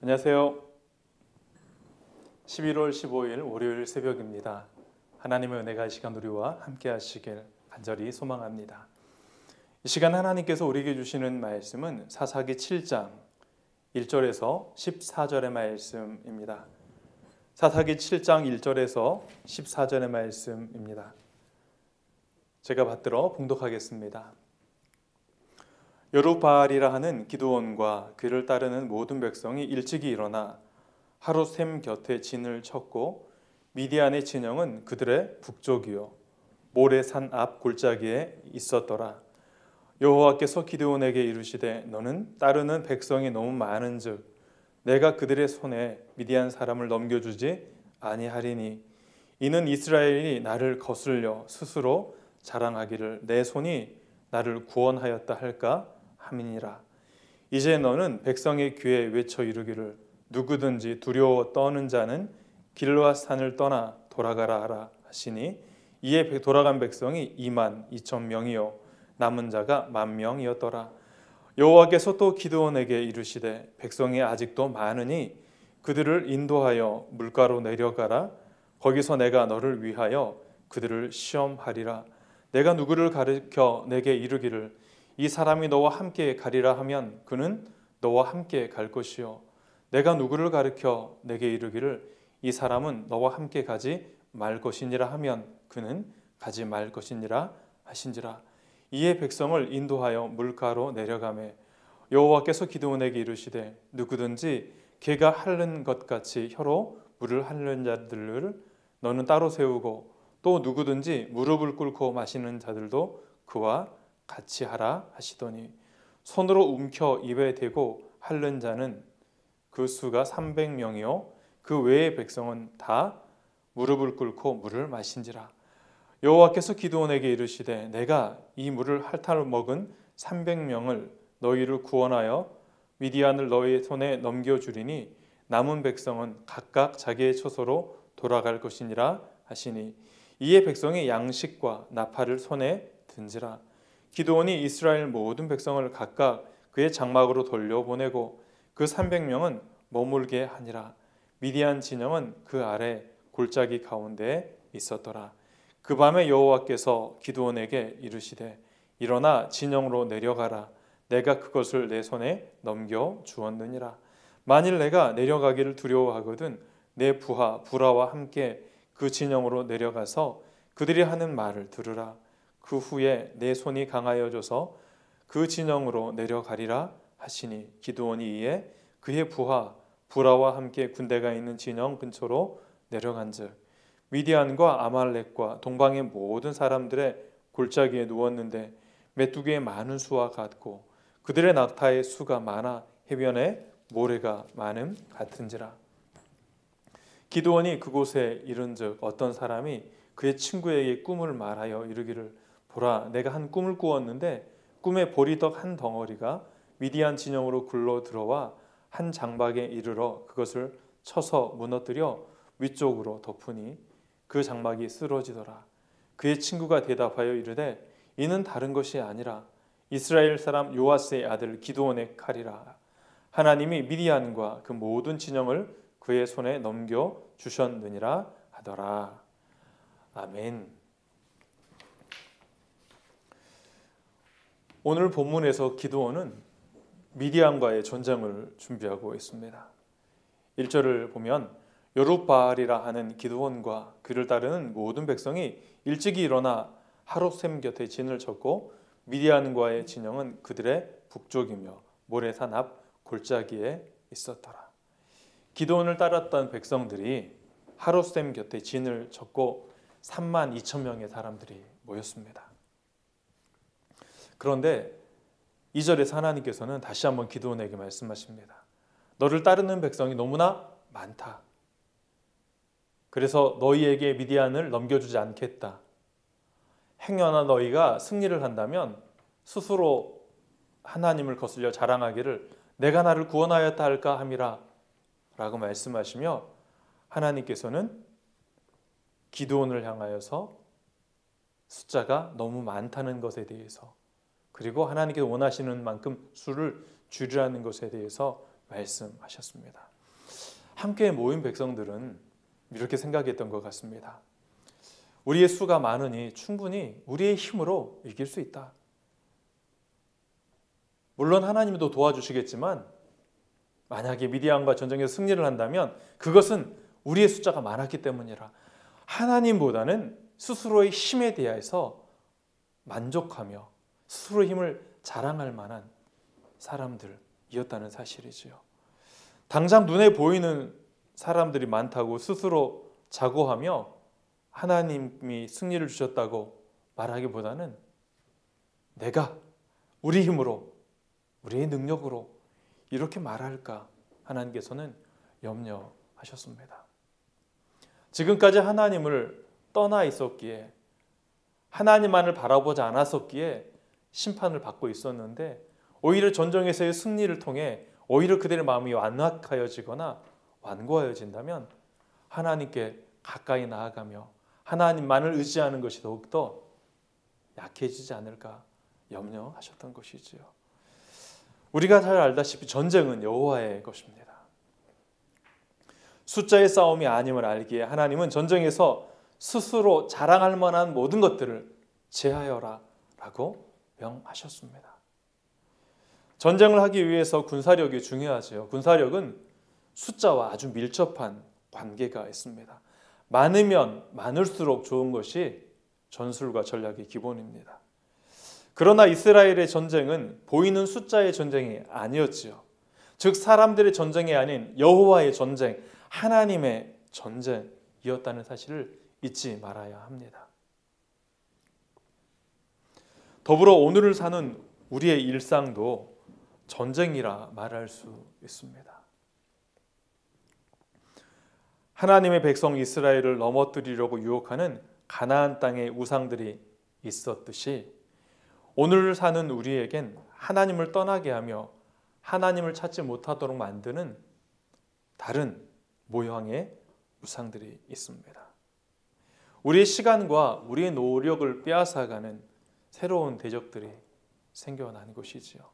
안녕하세요. 11월 15일 월요일 새벽입니다. 하나님의 은혜가 이 시간 우리와 함께 하시길 간절히 소망합니다. 이 시간 하나님께서 우리에게 주시는 말씀은 사사기 7장 1절에서 14절의 말씀입니다. 사사기 7장 1절에서 14절의 말씀입니다. 제가 받들어 봉독하겠습니다. 여룹바알이라 하는 기드온과 그를 따르는 모든 백성이 일찍이 일어나 하룻샘 곁에 진을 쳤고 미디안의 진영은 그들의 북쪽이요 모레산 앞 골짜기에 있었더라. 여호와께서 기드온에게 이르시되 너는 따르는 백성이 너무 많은즉 내가 그들의 손에 미디안 사람을 넘겨주지 아니하리니 이는 이스라엘이 나를 거슬려 스스로 자랑하기를 내 손이 나를 구원하였다 할까 함이니라. 이제 너는 백성의 귀에 외쳐 이르기를 누구든지 두려워 떠는 자는 길르앗 산을 떠나 돌아가라 하라 하시니 이에 돌아간 백성이 2만 2천 명이요 남은 자가 1만 명이었더라. 여호와께서 또 기드온에게 이르시되 백성이 아직도 많으니 그들을 인도하여 물가로 내려가라. 거기서 내가 너를 위하여 그들을 시험하리라. 내가 누구를 가르쳐 내게 이르기를 이 사람이 너와 함께 가리라 하면 그는 너와 함께 갈 것이요 내가 누구를 가르쳐 내게 이르기를 이 사람은 너와 함께 가지 말 것이니라 하면 그는 가지 말 것이니라 하신지라. 이에 백성을 인도하여 물가로 내려가매 여호와께서 기드온에게 이르시되 누구든지 개가 핥는 것 같이 혀로 물을 핥는 자들을 너는 따로 세우고 또 누구든지 무릎을 꿇고 마시는 자들도 그와 같이 하라 하시더니 손으로 움켜 입에 대고 핥는 자는 그 수가 300명이요 그 외의 백성은 다 무릎을 꿇고 물을 마신지라. 여호와께서 기드온에게 이르시되 내가 이 물을 핥아 먹은 300명을 너희를 구원하여 미디안을 너희 손에 넘겨주리니 남은 백성은 각각 자기의 처소로 돌아갈 것이니라 하시니 이에 백성이 양식과 나팔을 손에 든지라. 기드온이 이스라엘 모든 백성을 각각 그의 장막으로 돌려보내고 그 300명은 머물게 하니라. 미디안 진영은 그 아래 골짜기 가운데에 있었더라. 그 밤에 여호와께서 기드온에게 이르시되 일어나 진영으로 내려가라. 내가 그것을 내 손에 넘겨 주었느니라. 만일 내가 내려가기를 두려워하거든 내 부하 부라와 함께 그 진영으로 내려가서 그들이 하는 말을 들으라. 그 후에 내 손이 강하여져서 그 진영으로 내려가리라 하시니 기드온이 이에 그의 부하 부라와 함께 군대가 있는 진영 근처로 내려간즉 미디안과 아말렉과 동방의 모든 사람들의 골짜기에 누웠는데 메뚜기의 많은 수와 같고 그들의 낙타의 수가 많아 해변에 모래가 많음 같은지라. 기드온이 그곳에 이른즉 어떤 사람이 그의 친구에게 꿈을 말하여 이르기를 보라 내가 한 꿈을 꾸었는데 꿈에 보리떡 한 덩어리가 미디안 진영으로 굴러 들어와 한 장막에 이르러 그것을 쳐서 무너뜨려 위쪽으로 덮으니 그 장막이 쓰러지더라. 그의 친구가 대답하여 이르되 이는 다른 것이 아니라 이스라엘 사람 요아스의 아들 기드온의 칼이라. 하나님이 미디안과 그 모든 진영을 그의 손에 넘겨 주셨느니라 하더라. 아멘. 오늘 본문에서 기드온은 미디안과의 전쟁을 준비하고 있습니다. 1절을 보면 여룹바알이라 하는 기드온과 그를 따르는 모든 백성이 일찍이 일어나 하룻샘 곁에 진을 쳤고 미디안과의 진영은 그들의 북쪽이며 모레산 앞 골짜기에 있었더라. 기드온을 따랐던 백성들이 하룻샘 곁에 진을 쳤고 3만 2천 명의 사람들이 모였습니다. 그런데 2절에서 하나님께서는 다시 한번 기드온에게 말씀하십니다. 너를 따르는 백성이 너무나 많다. 그래서 너희에게 미디안을 넘겨주지 않겠다. 행여나 너희가 승리를 한다면 스스로 하나님을 거슬려 자랑하기를 내가 나를 구원하였다 할까 함이라 라고 말씀하시며 하나님께서는 기드온을 향하여서 숫자가 너무 많다는 것에 대해서 그리고 하나님께서 원하시는 만큼 수를 줄이라는 것에 대해서 말씀하셨습니다. 함께 모인 백성들은 이렇게 생각했던 것 같습니다. 우리의 수가 많으니 충분히 우리의 힘으로 이길 수 있다. 물론 하나님도 도와주시겠지만 만약에 미디안과 전쟁에서 승리를 한다면 그것은 우리의 숫자가 많았기 때문이라 하나님보다는 스스로의 힘에 대해서 만족하며 스스로의 힘을 자랑할 만한 사람들이었다는 사실이지요. 당장 눈에 보이는 사람들이 많다고 스스로 자고하며 하나님이 승리를 주셨다고 말하기보다는 내가 우리 힘으로 우리의 능력으로 이렇게 말할까 하나님께서는 염려하셨습니다. 지금까지 하나님을 떠나 있었기에 하나님만을 바라보지 않았었기에 심판을 받고 있었는데 오히려 전쟁에서의 승리를 통해 오히려 그들의 마음이 완악하여지거나 완고하여진다면 하나님께 가까이 나아가며 하나님만을 의지하는 것이 더욱더 약해지지 않을까 염려하셨던 것이지요. 우리가 잘 알다시피 전쟁은 여호와의 것입니다. 숫자의 싸움이 아님을 알기에 하나님은 전쟁에서 스스로 자랑할 만한 모든 것들을 제하여라 라고 명하셨습니다. 전쟁을 하기 위해서 군사력이 중요하지요. 군사력은 숫자와 아주 밀접한 관계가 있습니다. 많으면 많을수록 좋은 것이 전술과 전략의 기본입니다. 그러나 이스라엘의 전쟁은 보이는 숫자의 전쟁이 아니었지요. 즉 사람들의 전쟁이 아닌 여호와의 전쟁, 하나님의 전쟁이었다는 사실을 잊지 말아야 합니다. 더불어 오늘을 사는 우리의 일상도 전쟁이라 말할 수 있습니다. 하나님의 백성 이스라엘을 넘어뜨리려고 유혹하는 가나안 땅의 우상들이 있었듯이 오늘을 사는 우리에겐 하나님을 떠나게 하며 하나님을 찾지 못하도록 만드는 다른 모형의 우상들이 있습니다. 우리의 시간과 우리의 노력을 빼앗아가는 새로운 대적들이 생겨난 것이지요.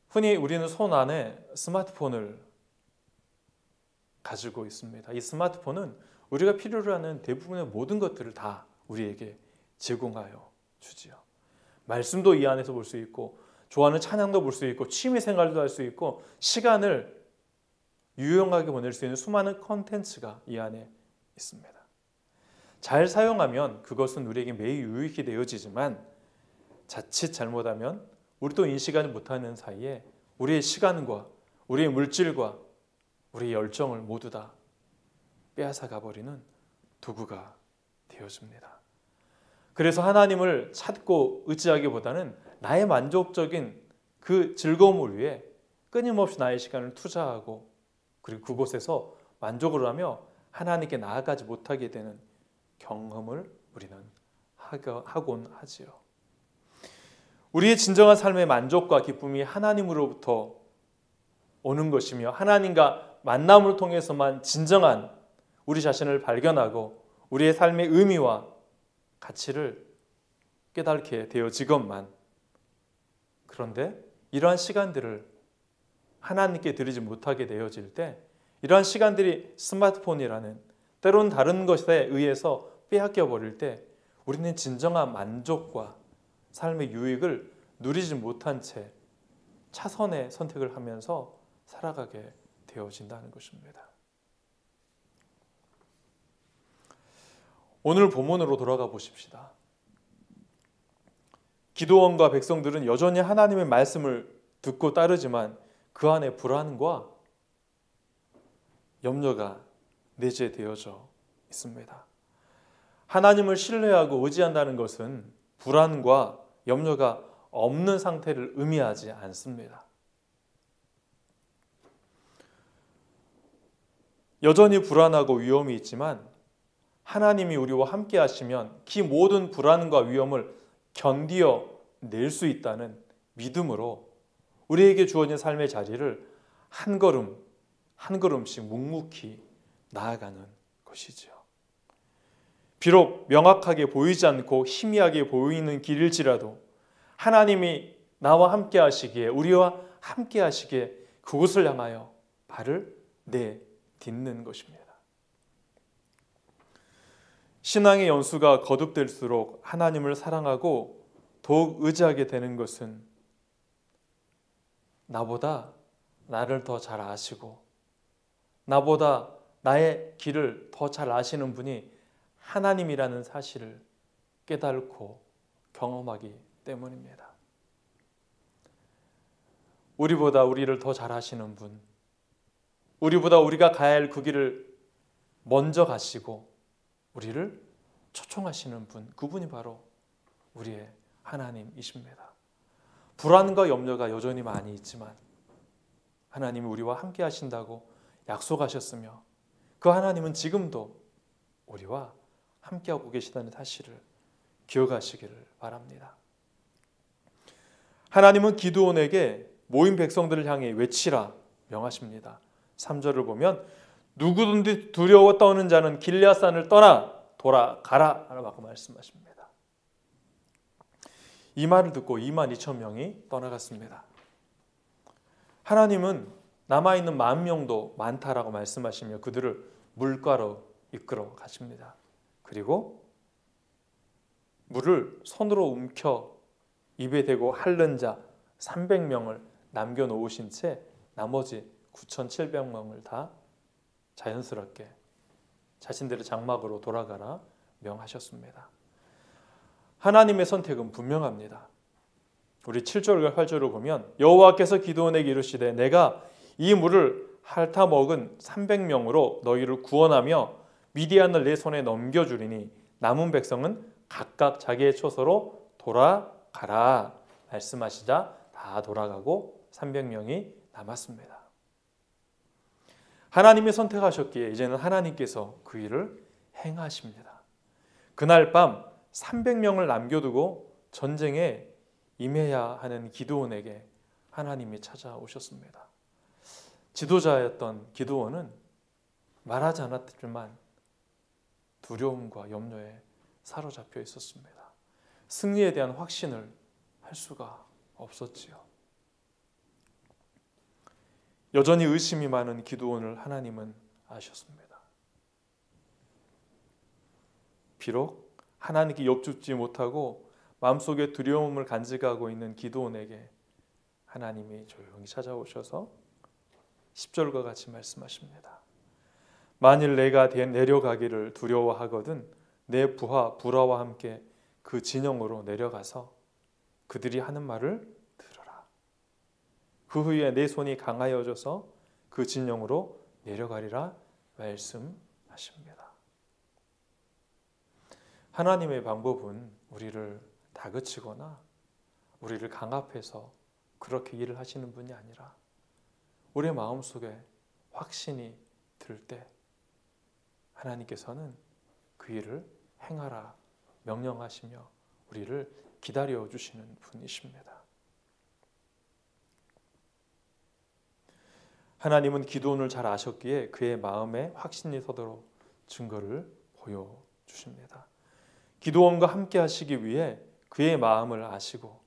흔히 우리는 손 안에 스마트폰을 가지고 있습니다. 이 스마트폰은 우리가 필요로 하는 대부분의 모든 것들을 다 우리에게 제공하여 주지요. 말씀도 이 안에서 볼 수 있고 좋아하는 찬양도 볼 수 있고 취미 생활도 할 수 있고 시간을 유용하게 보낼 수 있는 수많은 콘텐츠가 이 안에 있습니다. 잘 사용하면 그것은 우리에게 매우 유익이 되어지지만 자칫 잘못하면 우리도 인식하지 못하는 사이에 우리의 시간과 우리의 물질과 우리의 열정을 모두 다 빼앗아가 버리는 도구가 되어집니다. 그래서 하나님을 찾고 의지하기보다는 나의 만족적인 그 즐거움을 위해 끊임없이 나의 시간을 투자하고 그리고 그곳에서 만족을 하며 하나님께 나아가지 못하게 되는 경험을 우리는 하곤 하지요. 우리의 진정한 삶의 만족과 기쁨이 하나님으로부터 오는 것이며 하나님과 만남을 통해서만 진정한 우리 자신을 발견하고 우리의 삶의 의미와 가치를 깨닫게 되어지건만 그런데 이러한 시간들을 하나님께 드리지 못하게 되어질 때 이러한 시간들이 스마트폰이라는 때로는 다른 것에 의해서 빼앗겨 버릴 때 우리는 진정한 만족과 삶의 유익을 누리지 못한 채 차선의 선택을 하면서 살아가게 되어진다는 것입니다. 오늘 본문으로 돌아가 보십시다. 기드온과 백성들은 여전히 하나님의 말씀을 듣고 따르지만 그 안에 불안과 염려가 내재되어져 있습니다. 하나님을 신뢰하고 의지한다는 것은 불안과 염려가 없는 상태를 의미하지 않습니다. 여전히 불안하고 위험이 있지만 하나님이 우리와 함께 하시면 그 모든 불안과 위험을 견디어 낼 수 있다는 믿음으로 우리에게 주어진 삶의 자리를 한 걸음 한 걸음씩 묵묵히 나아가는 것이지요. 비록 명확하게 보이지 않고 희미하게 보이는 길일지라도 하나님이 나와 함께 하시기에 우리와 함께 하시기에 그곳을 향하여 발을 내딛는 것입니다. 신앙의 연수가 거듭될수록 하나님을 사랑하고 더욱 의지하게 되는 것은 나보다 나를 더 잘 아시고 나보다 나의 길을 더 잘 아시는 분이 하나님이라는 사실을 깨닫고 경험하기 때문입니다. 우리보다 우리를 더 잘 아시는 분, 우리보다 우리가 가야 할 그 길을 먼저 가시고 우리를 초청하시는 분, 그분이 바로 우리의 하나님이십니다. 불안과 염려가 여전히 많이 있지만 하나님이 우리와 함께 하신다고 약속하셨으며 그 하나님은 지금도 우리와 함께하고 계시다는 사실을 기억하시기를 바랍니다. 하나님은 기드온에게 모인 백성들을 향해 외치라 명하십니다. 3절을 보면 누구든지 두려워 떠는 자는 길앗산을 떠나 돌아가라 라고 말씀하십니다. 이 말을 듣고 22,000명이 떠나갔습니다. 하나님은 남아있는 10,000명도 많다라고 말씀하시며 그들을 물가로 이끌어 가십니다. 그리고 물을 손으로 움켜 입에 대고 핥는 자 300명을 남겨놓으신 채 나머지 9,700명을 다 자연스럽게 자신들의 장막으로 돌아가라 명하셨습니다. 하나님의 선택은 분명합니다. 우리 7절과 8절을 보면 여호와께서 기드온에게 이르시되 내가 이 물을 핥아 먹은 300명으로 너희를 구원하며 미디안을 내 손에 넘겨주리니 남은 백성은 각각 자기의 처소로 돌아가라 말씀하시자 다 돌아가고 300명이 남았습니다. 하나님이 선택하셨기에 이제는 하나님께서 그 일을 행하십니다. 그날 밤 300명을 남겨두고 전쟁에 임해야 하는 기드온에게 하나님이 찾아오셨습니다. 지도자였던 기드온은 말하지 않았지만 두려움과 염려에 사로잡혀 있었습니다. 승리에 대한 확신을 할 수가 없었지요. 여전히 의심이 많은 기드온을 하나님은 아셨습니다. 비록 하나님께 엽죽지 못하고 마음속에 두려움을 간직하고 있는 기드온에게 하나님이 조용히 찾아오셔서 10절과 같이 말씀하십니다. 만일 내가 내려가기를 두려워하거든 내 부하 부라와 함께 그 진영으로 내려가서 그들이 하는 말을 들으라. 그 후에 내 손이 강하여져서 그 진영으로 내려가리라 말씀하십니다. 하나님의 방법은 우리를 다그치거나 우리를 강압해서 그렇게 일을 하시는 분이 아니라 우리의 마음속에 확신이 들 때 하나님께서는 그 일을 행하라 명령하시며 우리를 기다려 주시는 분이십니다. 하나님은 기드온을 잘 아셨기에 그의 마음에 확신이 서도록 증거를 보여주십니다. 기드온과 함께 하시기 위해 그의 마음을 아시고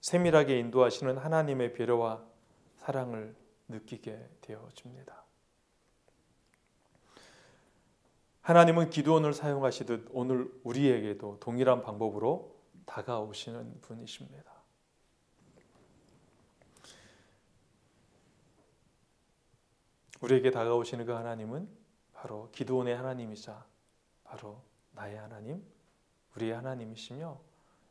세밀하게 인도하시는 하나님의 배려와 사랑을 느끼게 되어집니다. 하나님은 기드온을 사용하시듯 오늘 우리에게도 동일한 방법으로 다가오시는 분이십니다. 우리에게 다가오시는 그 하나님은 바로 기드온의 하나님이자 바로 나의 하나님, 우리의 하나님이시며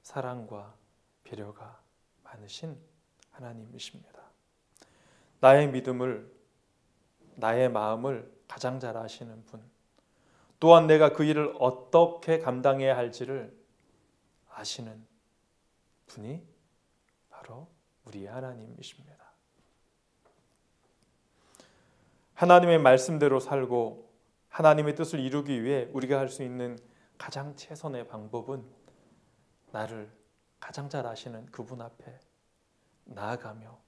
사랑과 배려가 많으신 하나님이십니다. 나의 믿음을, 나의 마음을 가장 잘 아시는 분, 또한 내가 그 일을 어떻게 감당해야 할지를 아시는 분이 바로 우리의 하나님이십니다. 하나님의 말씀대로 살고 하나님의 뜻을 이루기 위해 우리가 할 수 있는 가장 최선의 방법은 나를 가장 잘 아시는 그분 앞에 나아가며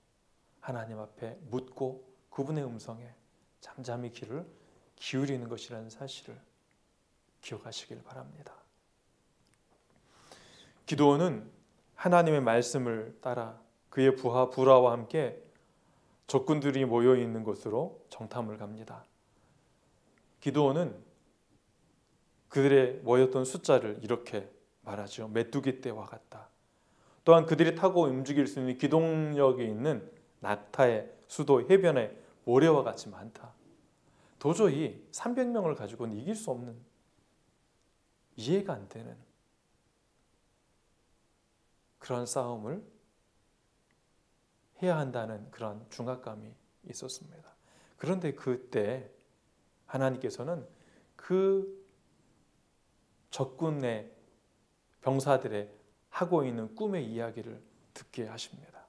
하나님 앞에 묻고 그분의 음성에 잠잠히 귀를 기울이는 것이라는 사실을 기억하시길 바랍니다. 기드온은 하나님의 말씀을 따라 그의 부하 부라와 함께 적군들이 모여 있는 곳으로 정탐을 갑니다. 기드온은 그들의 모였던 숫자를 이렇게 말하죠. 메뚜기 떼와 같다. 또한 그들이 타고 움직일 수 있는 기동력이 있는 낙타의 수도 해변의 모래와 같이 많다. 도저히 300명을 가지고는 이길 수 없는, 이해가 안 되는 그런 싸움을 해야 한다는 그런 중압감이 있었습니다. 그런데 그때 하나님께서는 그 적군의 병사들의 하고 있는 꿈의 이야기를 듣게 하십니다.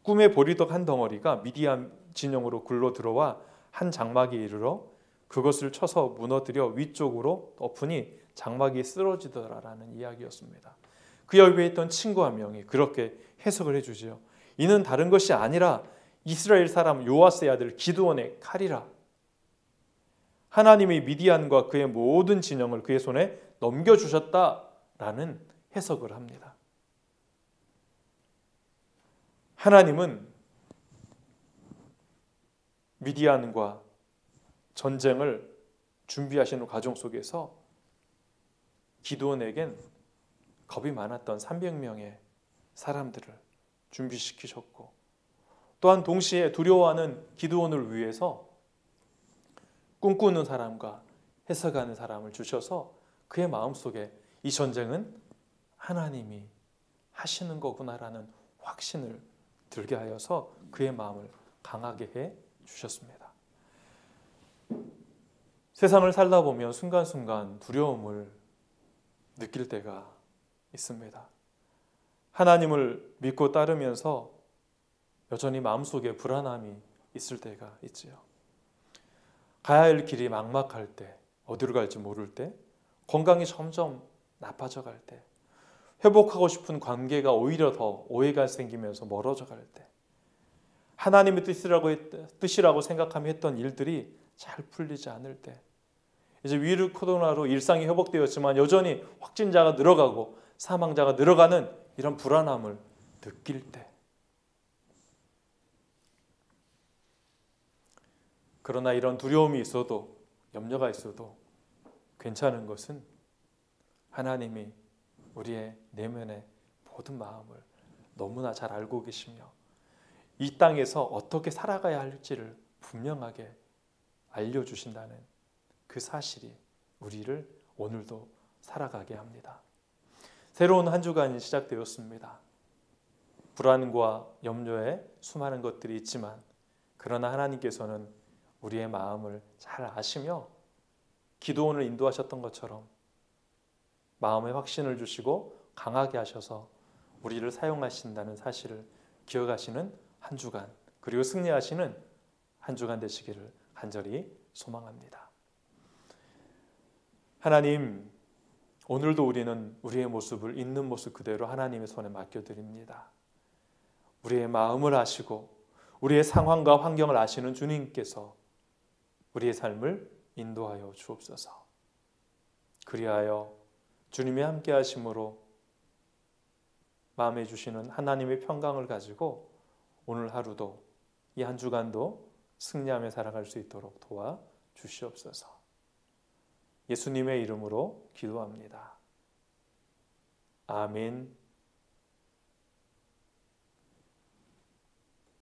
꿈에 보리떡 한 덩어리가 미디안 진영으로 굴러 들어와 한 장막에 이르러 그것을 쳐서 무너뜨려 위쪽으로 엎으니 장막이 쓰러지더라라는 이야기였습니다. 그 옆에 있던 친구 한 명이 그렇게 해석을 해주죠. 이는 다른 것이 아니라 이스라엘 사람 요아스의 아들 기드온의 칼이라. 하나님이 미디안과 그의 모든 진영을 그의 손에 넘겨주셨다라는 해석을 합니다. 하나님은 미디안과 전쟁을 준비하시는 과정 속에서 기드온에겐 겁이 많았던 300명의 사람들을 준비시키셨고, 또한 동시에 두려워하는 기드온을 위해서 꿈꾸는 사람과 해석하는 사람을 주셔서 그의 마음속에 이 전쟁은 하나님이 하시는 거구나라는 확신을 들게 하여서 그의 마음을 강하게 해 주셨습니다. 세상을 살다 보면 순간순간 두려움을 느낄 때가 있습니다. 하나님을 믿고 따르면서 여전히 마음속에 불안함이 있을 때가 있지요. 가야 할 길이 막막할 때, 어디로 갈지 모를 때, 건강이 점점 나빠져 갈 때, 회복하고 싶은 관계가 오히려 더 오해가 생기면서 멀어져 갈 때, 하나님의 뜻이라고 생각하며 했던 일들이 잘 풀리지 않을 때, 이제 위르 코로나로 일상이 회복되었지만 여전히 확진자가 늘어가고 사망자가 늘어가는 이런 불안함을 느낄 때, 그러나 이런 두려움이 있어도, 염려가 있어도 괜찮은 것은 하나님이 우리의 내면의 모든 마음을 너무나 잘 알고 계시며 이 땅에서 어떻게 살아가야 할지를 분명하게 알려주신다는 그 사실이 우리를 오늘도 살아가게 합니다. 새로운 한 주간이 시작되었습니다. 불안과 염려에 수많은 것들이 있지만, 그러나 하나님께서는 우리의 마음을 잘 아시며 기도원을 인도하셨던 것처럼 마음의 확신을 주시고 강하게 하셔서 우리를 사용하신다는 사실을 기억하시는 한 주간, 그리고 승리하시는 한 주간 되시기를 간절히 소망합니다. 하나님, 오늘도 우리는 우리의 모습을 있는 모습 그대로 하나님의 손에 맡겨드립니다. 우리의 마음을 아시고 우리의 상황과 환경을 아시는 주님께서 우리의 삶을 인도하여 주옵소서. 그리하여 주님의 함께 하심으로 마음에 주시는 하나님의 평강을 가지고 오늘 하루도 이 한 주간도 승리하며 살아갈 수 있도록 도와 주시옵소서. 예수님의 이름으로 기도합니다. 아멘.